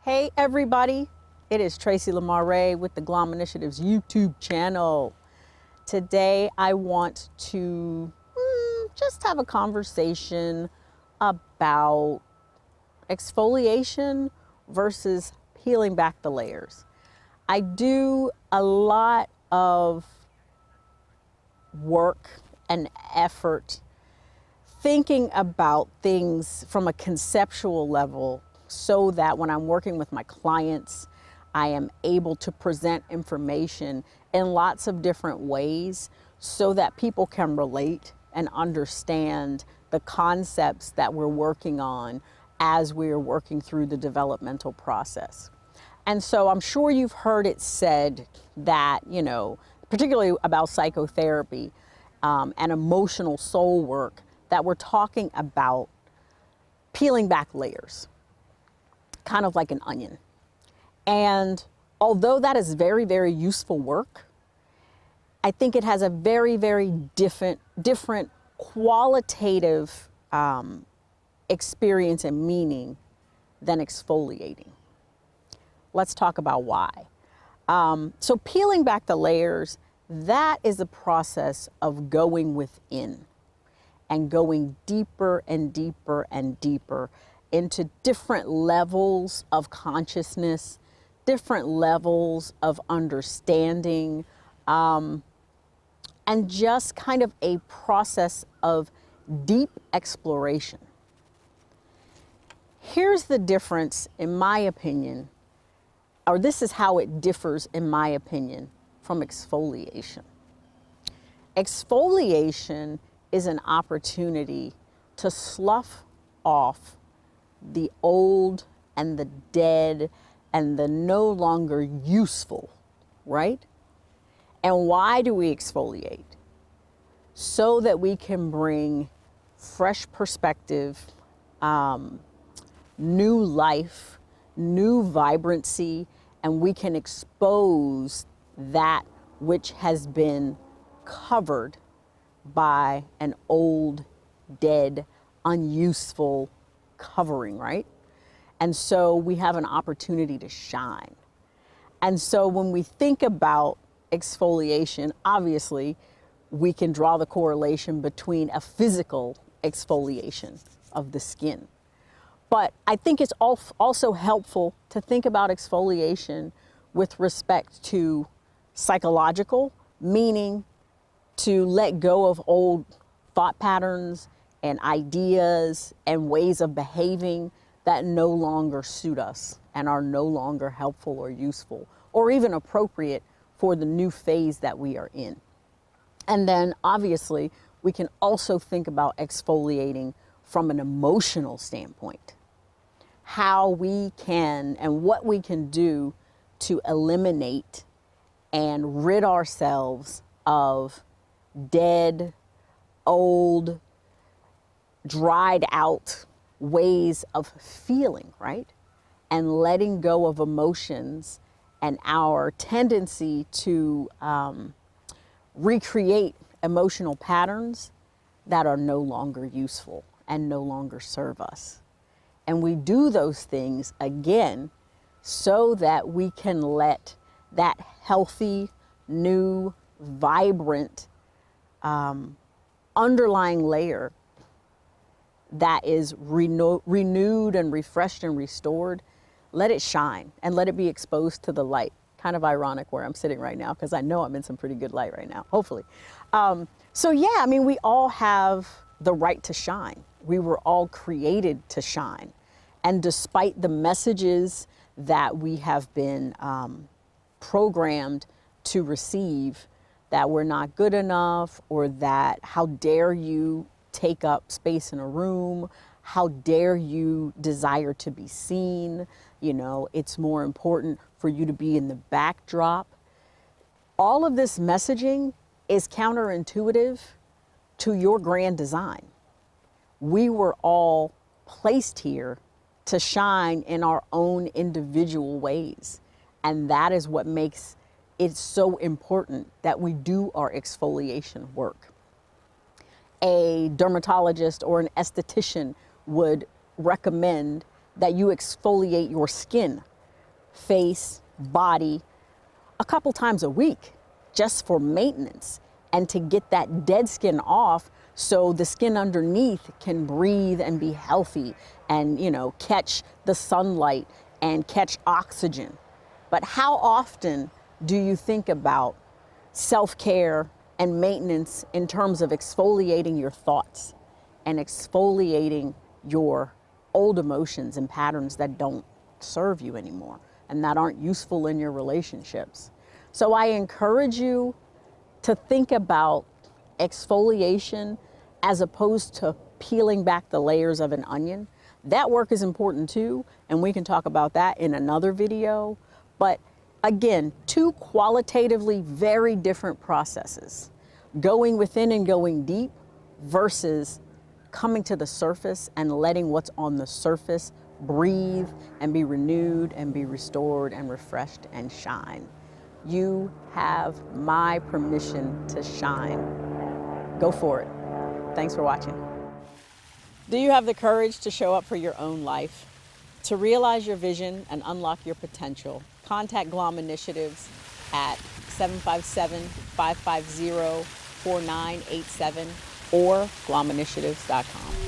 Hey everybody, it is Tracy Lamare with the Glom Initiative's YouTube channel. Today I want to just have a conversation about exfoliation versus peeling back the layers. I do a lot of work and effort thinking about things from a conceptual level so that when I'm working with my clients, I am able to present information in lots of different ways so that people can relate and understand the concepts that we're working on as we're working through the developmental process. And so I'm sure you've heard it said that, particularly about psychotherapy and emotional soul work, that we're talking about peeling back layers, kind of like an onion. And although that is very, very useful work, I think it has a very, very different qualitative experience and meaning than exfoliating. Let's talk about why. So peeling back the layers, that is a process of going within and going deeper and deeper and deeper into different levels of consciousness, different levels of understanding, and just kind of a process of deep exploration. Here's the difference, in my opinion, or this is how it differs, in my opinion, from exfoliation. Exfoliation is an opportunity to slough off the old and the dead and the no longer useful, right? And why do we exfoliate? So that we can bring fresh perspective, new life, new vibrancy, and we can expose that which has been covered by an old, dead, unuseful covering, right? And so we have an opportunity to shine. And so when we think about exfoliation, obviously, we can draw the correlation between a physical exfoliation of the skin. But I think it's also helpful to think about exfoliation with respect to psychological, meaning to let go of old thought patterns and ideas and ways of behaving that no longer suit us and are no longer helpful or useful or even appropriate for the new phase that we are in. And then obviously we can also think about exfoliating from an emotional standpoint, how we can and what we can do to eliminate and rid ourselves of dead, old, dried out ways of feeling, right? And letting go of emotions and our tendency to recreate emotional patterns that are no longer useful and no longer serve us. And we do those things again so that we can let that healthy, new, vibrant underlying layer that is renewed and refreshed and restored, let it shine and let it be exposed to the light. Kind of ironic where I'm sitting right now because I know I'm in some pretty good light right now, hopefully. So yeah, I mean, we all have the right to shine. We were all created to shine. And despite the messages that we have been programmed to receive, that we're not good enough, or that how dare you take up space in a room, how dare you desire to be seen, it's more important for you to be in the backdrop. All of this messaging is counterintuitive to your grand design. We were all placed here to shine in our own individual ways. And that is what makes it so important that we do our exfoliation work. A dermatologist or an esthetician would recommend that you exfoliate your skin face, body a couple times a week just for maintenance and to get that dead skin off so the skin underneath can breathe and be healthy and, catch the sunlight and catch oxygen. But how often do you think about self-care and maintenance in terms of exfoliating your thoughts and exfoliating your old emotions and patterns that don't serve you anymore and that aren't useful in your relationships? So I encourage you to think about exfoliation as opposed to peeling back the layers of an onion. That work is important too, and we can talk about that in another video. But again, two qualitatively very different processes. Going within and going deep versus coming to the surface and letting what's on the surface breathe and be renewed and be restored and refreshed and shine. You have my permission to shine. Go for it. Thanks for watching. Do you have the courage to show up for your own life? To realize your vision and unlock your potential, contact Glom Initiatives at 757-550-4987 or glominitiatives.com.